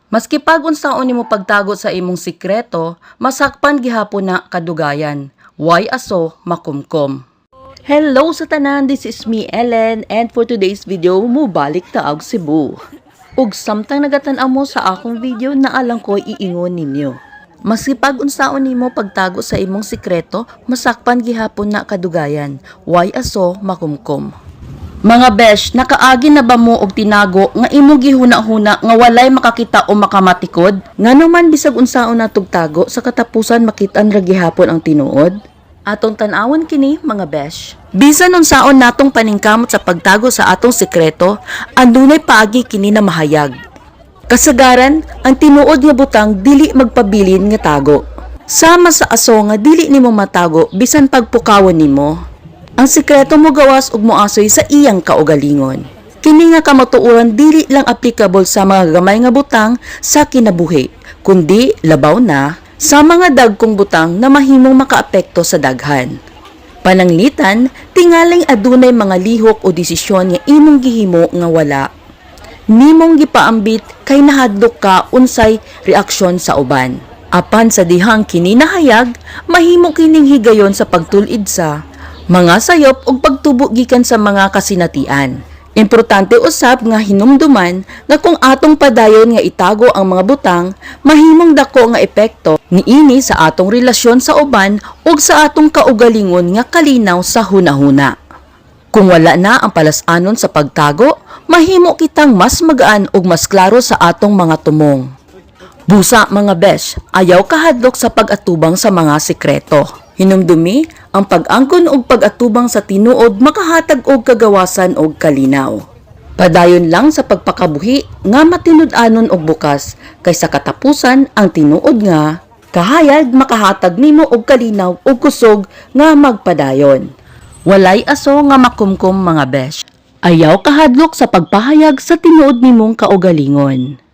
Maski pag unsaon nimo pagtago sa imong sikreto, masakpan gihapon na kadugayan. Why aso makumkom? Hello sa tanan, this is me Ellen, and for today's video, mubalik taog Cebu. Ug samtang nagatan-aw mo sa akong video na alang ko iingon ninyo. Maski pag unsaon nimo pagtago sa imong sikreto, masakpan gihapon na kadugayan. Why aso makumkom? Mga besh, nakaagi na ba mo og tinago nga imong gihuna-huna nga walay makakita o makamatikod? Nganuman bisag unsaon natog tago sa katapusan makit-an ra gihapon ang tinuod? Atong tan-awon kini mga besh. Bisan unsaon natong paningkamot sa pagtago sa atong sekreto, andunay paagi kini na mahayag. Kasagaran, ang tinuod nga butang dili magpabilin nga tago. Sama sa aso nga dili nimo matago bisan pagpukawon nimo. Ang sikreto mo gawas ug moasoy sa iyang kaugalingon. Kini nga kamatuoran dili lang applicable sa mga gamay nga butang sa kinabuhi, kundi labaw na sa mga dagkong butang na mahimong makaapekto sa daghan. Pananglitan, tingaling adunay mga lihok o desisyon nga imong gihimo nga wala nimong gipaambit kay nahadlok ka unsay reaksyon sa uban. Apan sa dihang kini nahayag, mahimo kining higayon sa pagtul-id sa mga sayop ug pagtubo gikan sa mga kasinatian. Importante usab nga hinumduman nga kung atong padayon nga itago ang mga butang, mahimong dako nga epekto niini sa atong relasyon sa uban ug sa atong kaugalingon nga kalinaw sa hunahuna. Kung wala na ang palasanon sa pagtago, mahimo kitang mas magaan ug mas klaro sa atong mga tumong. Busa mga besh, ayaw kahadlok sa pag-atubang sa mga sikreto. Hinumdumi, ang pag-angkon og pag-atubang sa tinuod makahatag og kagawasan og kalinaw. Padayon lang sa pagpakabuhi nga matinud-anon og bukas, kaysa katapusan ang tinuod nga kahayag makahatag nimo og kalinaw og kusog nga magpadayon. Walay aso nga makumkom mga besh. Ayaw kahadlok sa pagpahayag sa tinuod nimong kaugalingon.